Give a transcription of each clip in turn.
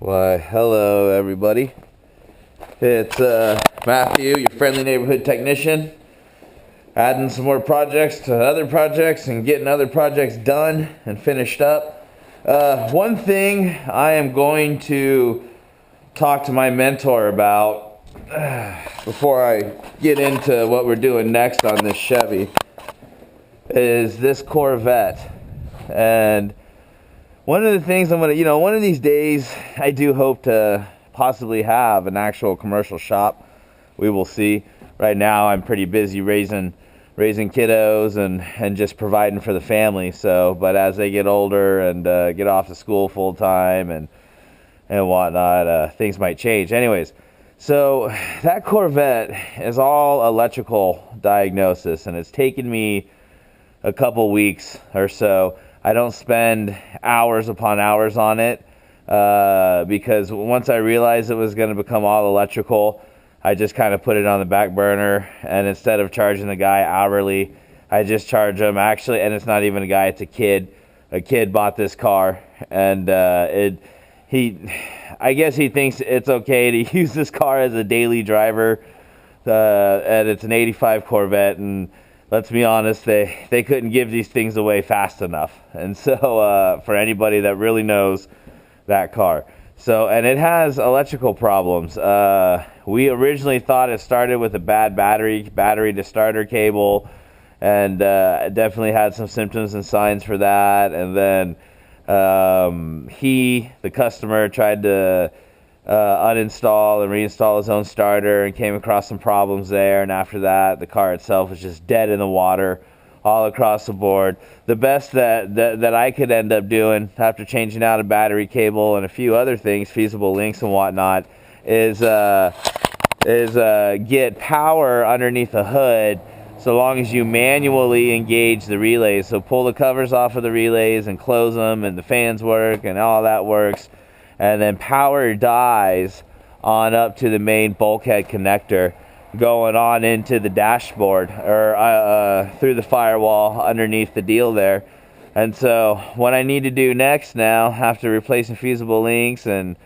Why, hello everybody. It's Matthew, your friendly neighborhood technician, adding some more projects to other projects and getting other projects done and finished up. One thing I am going to talk to my mentor about before I get into what we're doing next on this Chevy is this Corvette. And one of the things I'm going to, one of these days, I do hope to possibly have an actual commercial shop. We will see. Right now, I'm pretty busy raising kiddos and just providing for the family. So, but as they get older and get off to school full time and whatnot, things might change. Anyways, so that Corvette is all electrical diagnosis, and it's taken me a couple weeks or so. I don't spend hours upon hours on it because once I realized it was going to become all electrical, I just kind of put it on the back burner, and instead of charging the guy hourly, I just charge him actually, and it's not even a guy, it's a kid. A kid bought this car, and I guess he thinks it's okay to use this car as a daily driver, and it's an 85 Corvette, and let's be honest, they couldn't give these things away fast enough. And so for anybody that really knows that car. So, and it has electrical problems. We originally thought it started with a bad battery to starter cable, and it definitely had some symptoms and signs for that. And then the customer, tried to uninstall and reinstall his own starter and came across some problems there, and after that the car itself was just dead in the water all across the board. The best that I could end up doing after changing out a battery cable and a few other things, feasible links and whatnot, is get power underneath the hood, so long as you manually engage the relays. So pull the covers off of the relays and close them, and the fans work and all that works. And then power dies on up to the main bulkhead connector, going on into the dashboard or through the firewall underneath the deal there. And so what I need to do next now, after replacing feasible links and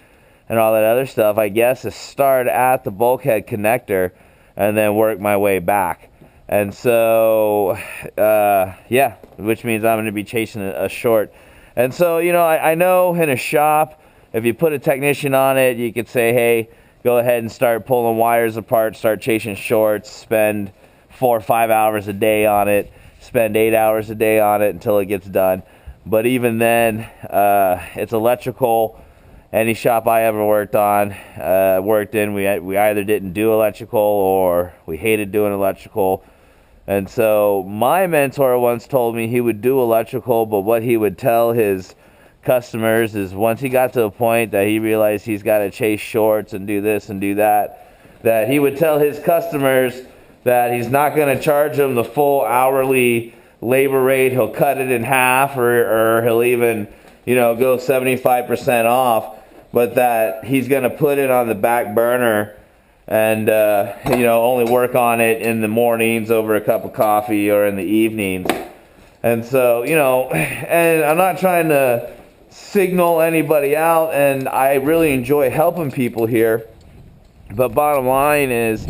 all that other stuff, I guess, is start at the bulkhead connector and then work my way back. And so, yeah, which means I'm going to be chasing a short. And so, I know in a shop, if you put a technician on it, you could say, hey, go ahead and start pulling wires apart, start chasing shorts, spend 4 or 5 hours a day on it, spend 8 hours a day on it until it gets done. But even then, it's electrical. Any shop I ever worked in, we either didn't do electrical or we hated doing electrical. And so my mentor once told me he would do electrical, but what he would tell his customers is once he got to a point that he realized he's got to chase shorts and do this and do that, that he would tell his customers that he's not going to charge them the full hourly labor rate. He'll cut it in half, or he'll even, go 75% off, but that he's going to put it on the back burner and, only work on it in the mornings over a cup of coffee or in the evenings. And so, and I'm not trying to signal anybody out, and I really enjoy helping people here, but bottom line is,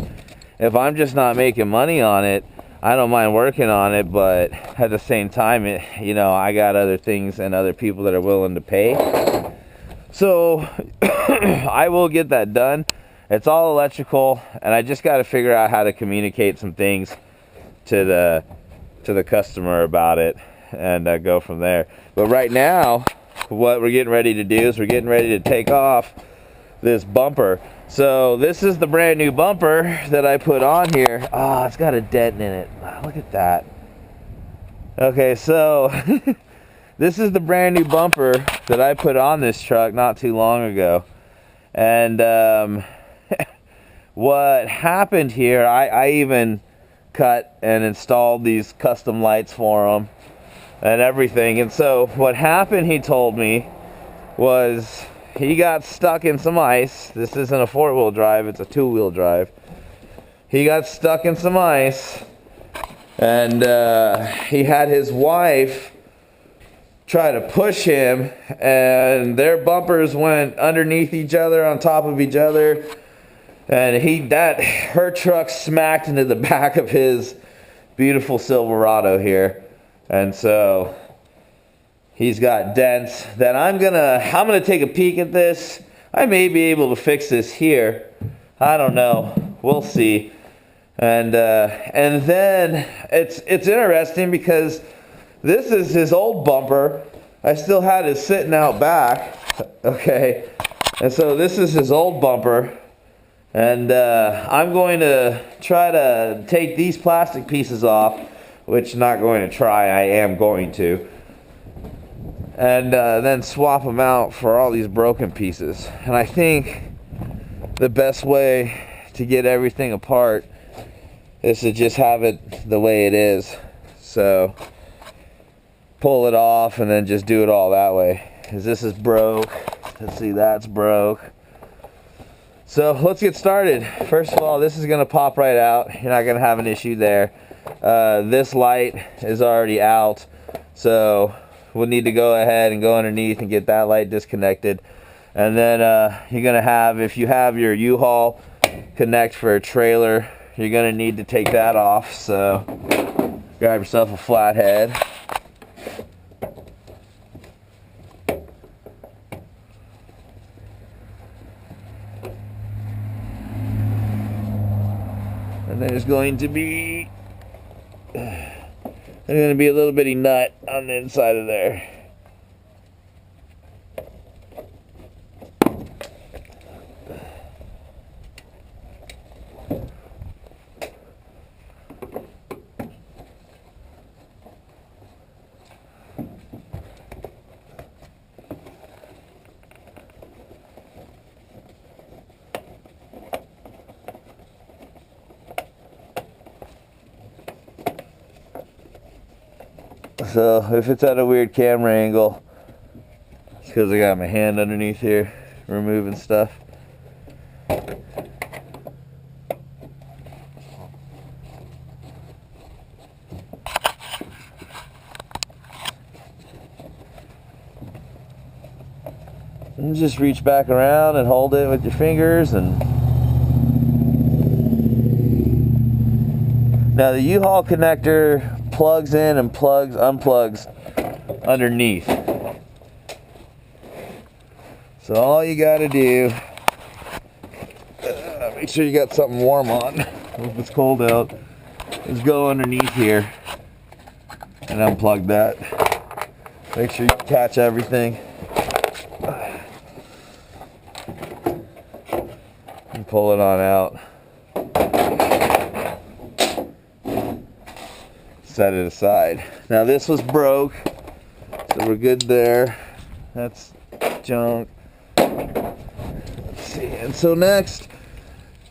if I'm just not making money on it, I don't mind working on it, but at the same time, I got other things and other people that are willing to pay. So I will get that done. It's all electrical, and I just got to figure out how to communicate some things to the customer about it and go from there. But right now, what we're getting ready to do is we're getting ready to take off this bumper. So this is the brand new bumper that I put on here. Oh, it's got a dent in it. Wow, look at that. Okay, so this is the brand new bumper that I put on this truck not too long ago. And what happened here, I even cut and installed these custom lights for them and everything. And so what happened, he told me, was he got stuck in some ice. This isn't a 4-wheel drive, it's a 2-wheel drive. He got stuck in some ice, and he had his wife try to push him, and their bumpers went underneath each other, on top of each other, and her truck smacked into the back of his beautiful Silverado here, and so he's got dents. That I'm gonna take a peek at this. I may be able to fix this here. I don't know. We'll see. And then it's interesting because this is his old bumper. I still had it sitting out back. Okay. And so this is his old bumper. And I'm going to try to take these plastic pieces off, which not going to try, I am going to. And then swap them out for all these broken pieces. And I think the best way to get everything apart is to just have it the way it is. So pull it off and then just do it all that way. Because this is broke. Let's see, that's broke. So let's get started. First of all, this is going to pop right out. You're not going to have an issue there. This light is already out. So we'll need to go ahead and go underneath and get that light disconnected. And then you're going to have, if you have your U-Haul connect for a trailer, you're going to need to take that off. So grab yourself a flathead. And there's going to be a little bitty nut on the inside of there. So if it's at a weird camera angle, it's because I got my hand underneath here removing stuff. And just reach back around and hold it with your fingers. And now the U-Haul connector plugs in and unplugs underneath. So all you got to do, make sure you got something warm on if it's cold out, is go underneath here and unplug that. Make sure you catch everything and pull it on out. Set it aside. Now this was broke, so we're good there. That's junk. Let's see. And so next,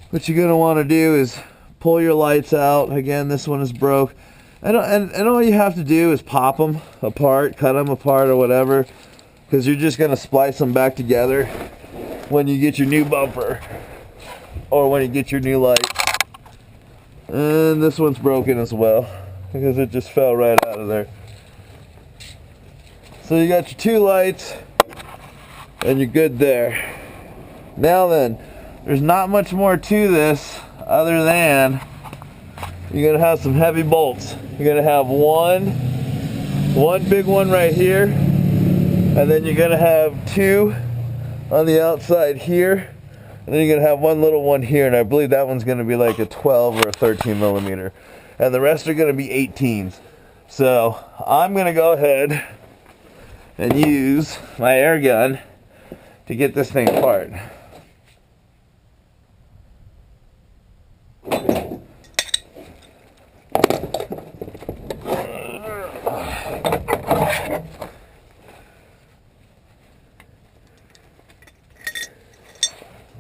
what you're gonna want to do is pull your lights out. Again, this one is broke. And all you have to do is pop them apart, cut them apart or whatever, because you're just gonna splice them back together when you get your new bumper or when you get your new light. And this one's broken as well, because it just fell right out of there. So you got your two lights and you're good there. Now then, there's not much more to this other than you're gonna have some heavy bolts. You're gonna have one big one right here, and then you're gonna have two on the outside here, and then you're gonna have one little one here, and I believe that one's gonna be like a 12 or a 13 millimeter. And the rest are going to be 18s. So I'm going to go ahead and use my air gun to get this thing apart.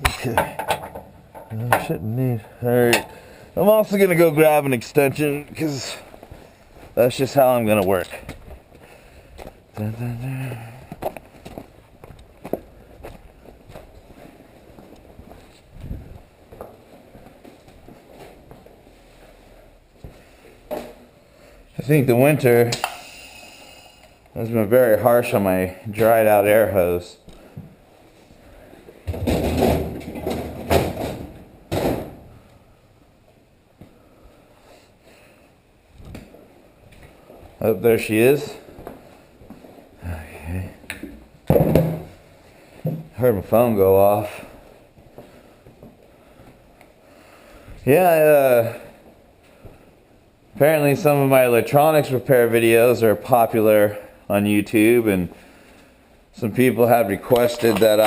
Okay. I shouldn't need. All right. I'm also going to go grab an extension because that's just how I'm going to work. Dun, dun, dun. I think the winter It's been very harsh on my dried out air hose. Oh, there she is. Okay. Heard my phone go off. Yeah, apparently some of my electronics repair videos are popular on YouTube, and some people have requested that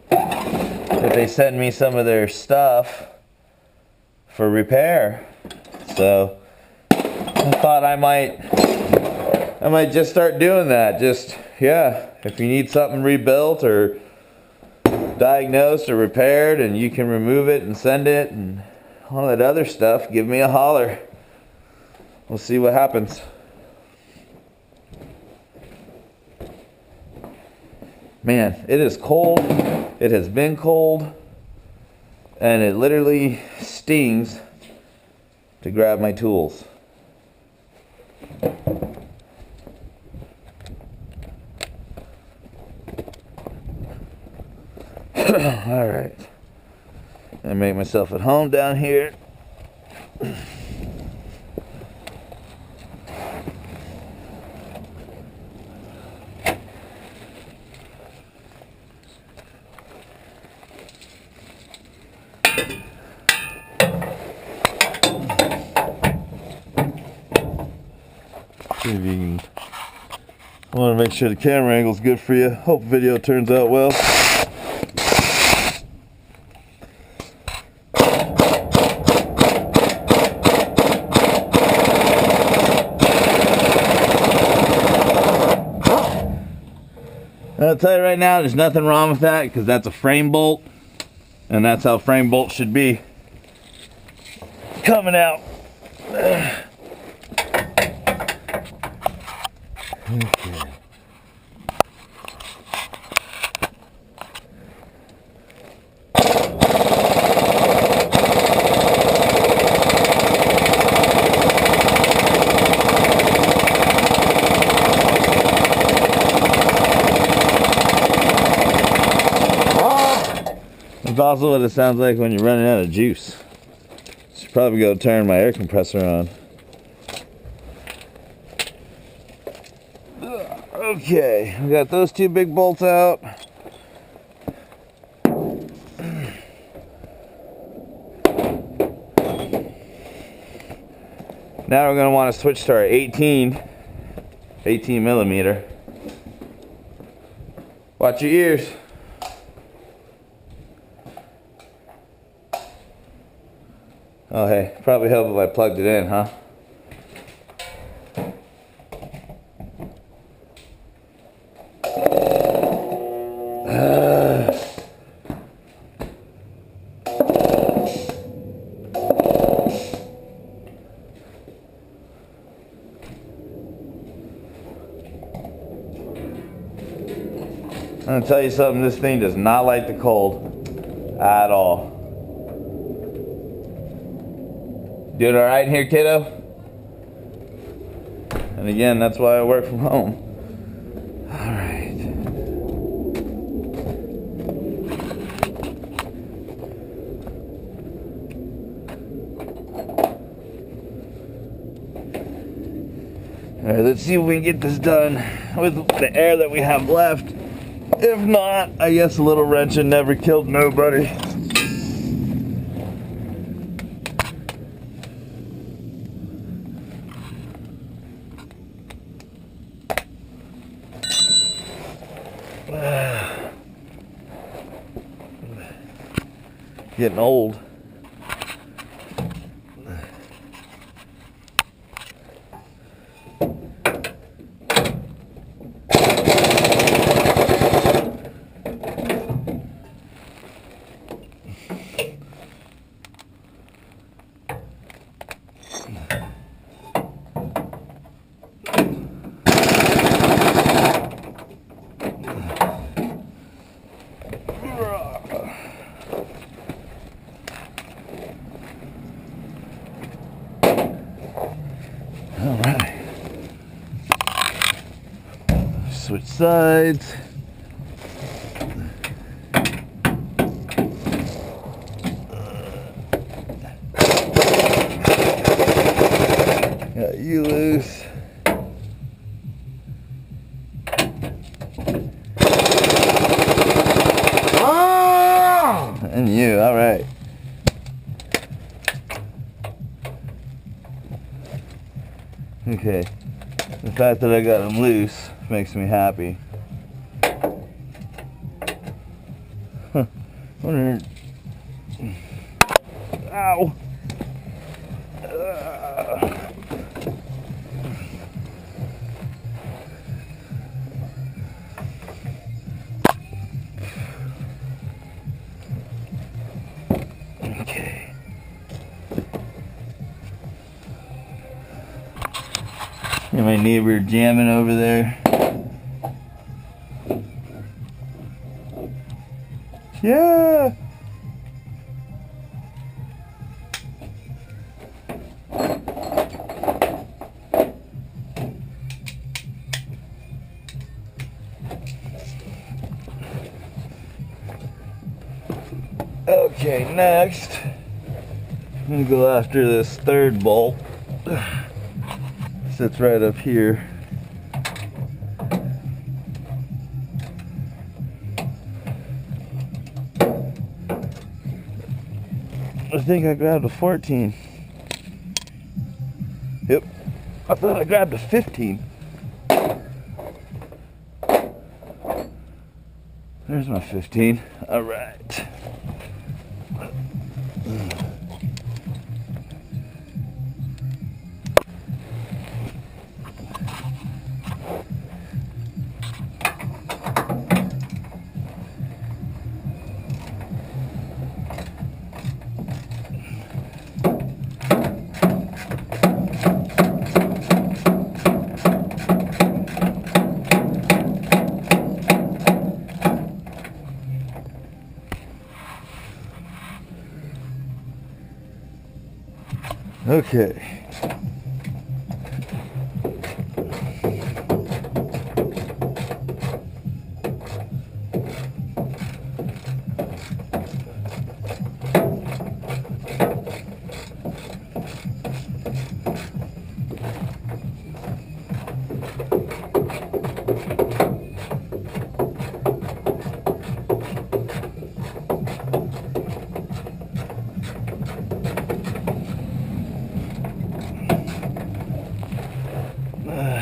that they send me some of their stuff for repair. So I thought I might just start doing that. Just, yeah, if you need something rebuilt or diagnosed or repaired and you can remove it and send it and all that other stuff, give me a holler. We'll see what happens. Man, it is cold. It has been cold, and it literally stings to grab my tools. All right, I make myself at home down here. See if you can. I want to make sure the camera angle is good for you. Hope the video turns out well. I'll tell you right now, there's nothing wrong with that because that's a frame bolt, and that's how frame bolts should be coming out. Okay. That's also what it sounds like when you're running out of juice. Should probably go turn my air compressor on. Okay, we got those two big bolts out. Now we're going to want to switch to our 18 millimeter. Watch your ears. Oh hey, probably help if I plugged it in, huh? I'm gonna tell you something, this thing does not like the cold at all. Doing all right here, kiddo? And again, that's why I work from home. All right. All right, let's see if we can get this done with the air that we have left. If not, I guess a little wrenching never killed nobody. Getting old. sides. Got you loose. And you, all right. Okay, the fact that I got them loose makes me happy. Huh. Wonder... Ow! Okay. Hear my neighbor jamming over there. Yeah. Okay, next I'm gonna go after this third bolt. Sits right up here. I think I grabbed a 14. Yep. I thought I grabbed a 15. There's my 15. All right. Okay.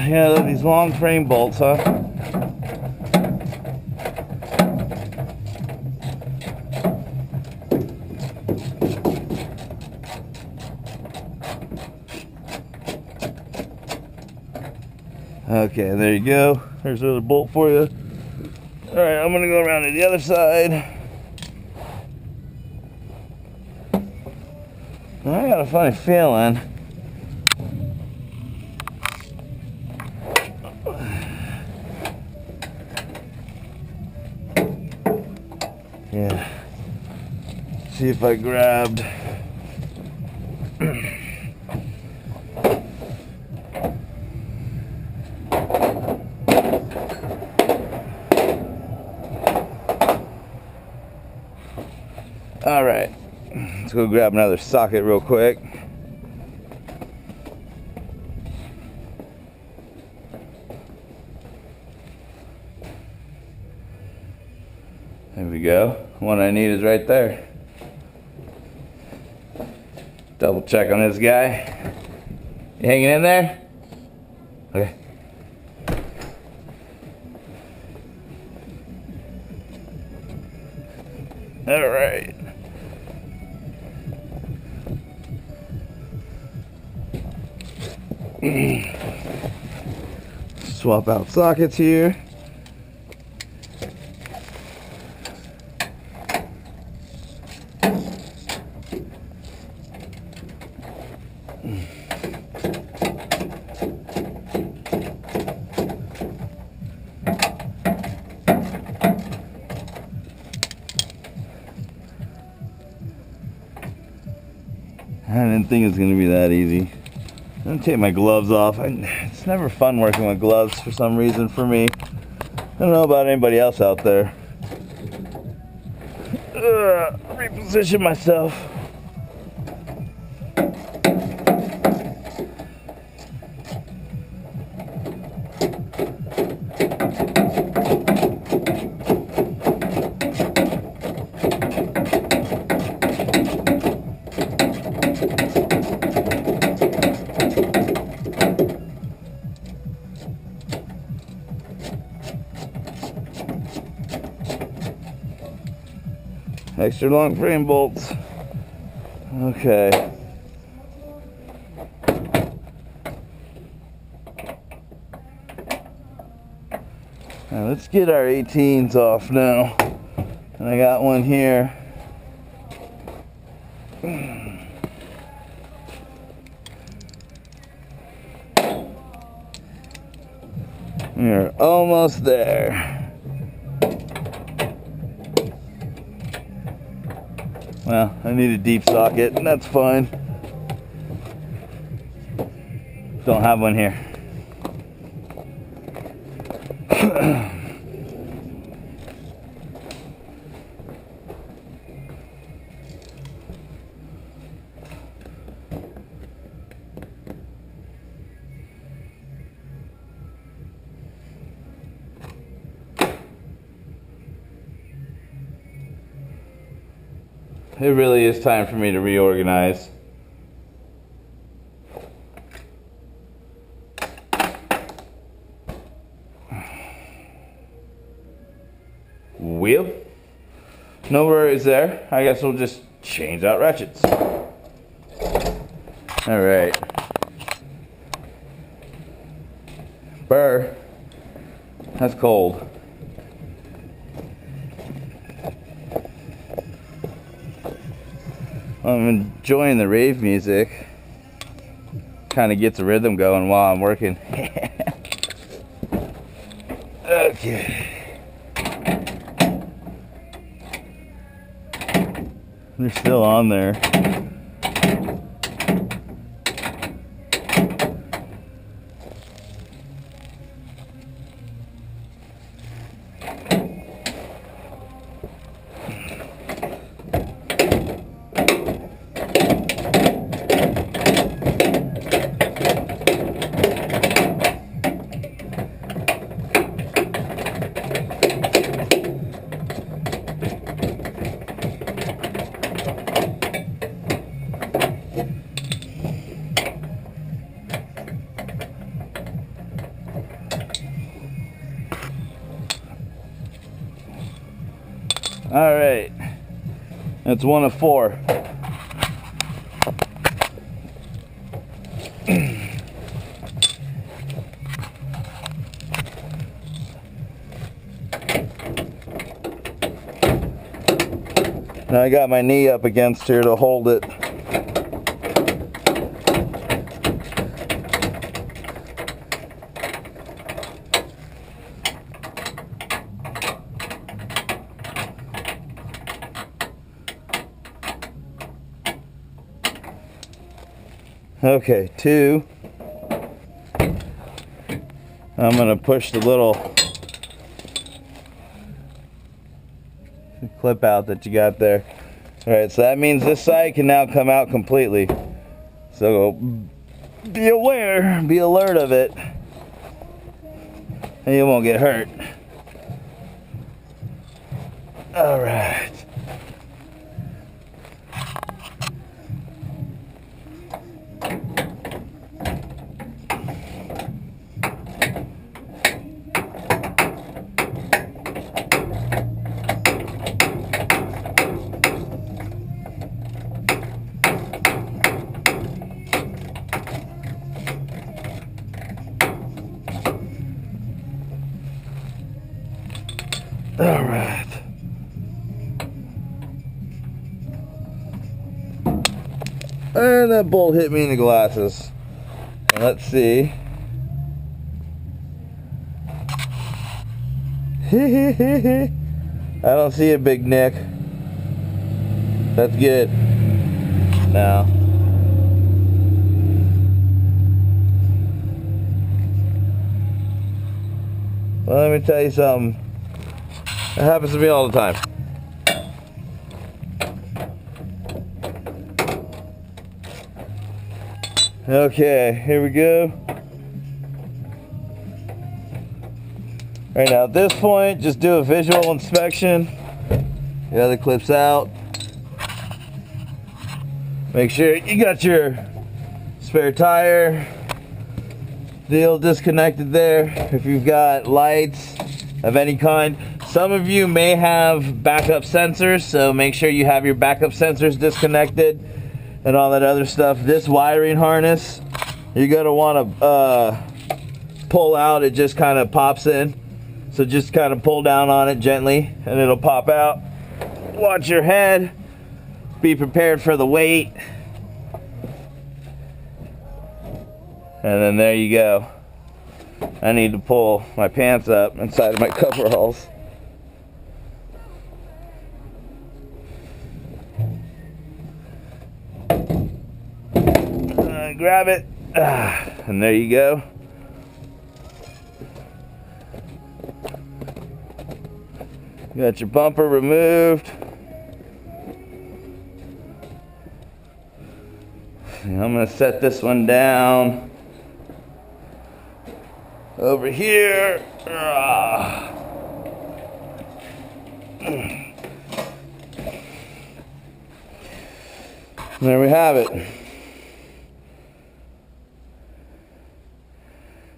Yeah, they're these long frame bolts, huh? Okay, there you go. There's another bolt for you. Alright, I'm gonna go around to the other side. I got a funny feeling. Yeah. See if I grabbed. All right. Let's go grab another socket real quick. There we go. One I need is right there. Double check on this guy. You hanging in there? Okay. All right. Swap out sockets here. I didn't think it was going to be that easy. I'm going to take my gloves off. It's never fun working with gloves for some reason for me. I don't know about anybody else out there. Reposition myself. Extra long frame bolts. Okay. Now let's get our 18s off now. And I got one here. We're almost there. Well, I need a deep socket, and that's fine. Don't have one here. It really is time for me to reorganize. Well, no worries there. I guess we'll just change out ratchets. Alright. Burr. That's cold. I'm enjoying the rave music. Kind of gets the rhythm going while I'm working. Okay. They're still on there. All right, that's one of four. Now I got my knee up against here to hold it. Okay, two. I'm gonna push the little clip out that you got there. Alright, so that means this side can now come out completely. So be aware, be alert of it, and you won't get hurt. Alright. All right. And that bolt hit me in the glasses. And let's see. I don't see a big nick. That's good. Now. Well, let me tell you something. It happens to me all the time. Okay, here we go. Right now, at this point, just do a visual inspection. The other clip's out. Make sure you got your spare tire deal disconnected there. If you've got lights of any kind, some of you may have backup sensors, so make sure you have your backup sensors disconnected and all that other stuff. This wiring harness, you're gonna want to pull out. It just kind of pops in, so just kind of pull down on it gently and it'll pop out. Watch your head, be prepared for the weight, and then there you go. I need to pull my pants up inside of my coveralls. Grab it, and there you go. Got your bumper removed. And I'm going to set this one down over here. There we have it.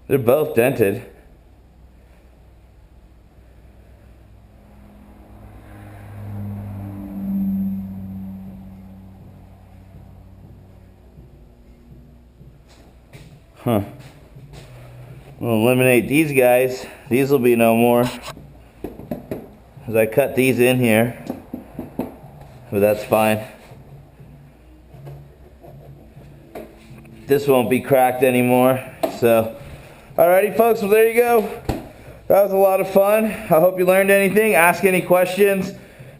They're both dented. Huh. We'll eliminate these guys. These will be no more, as I cut these in here, but that's fine. This won't be cracked anymore. So, alrighty folks, well there you go. That was a lot of fun. I hope you learned anything. Ask any questions.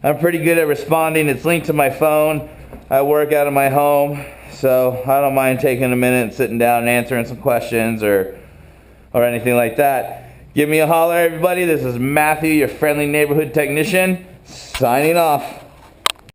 I'm pretty good at responding. It's linked to my phone. I work out of my home, so I don't mind taking a minute and sitting down and answering some questions or anything like that. Give me a holler, everybody. This is Matthew, your friendly neighborhood technician, signing off.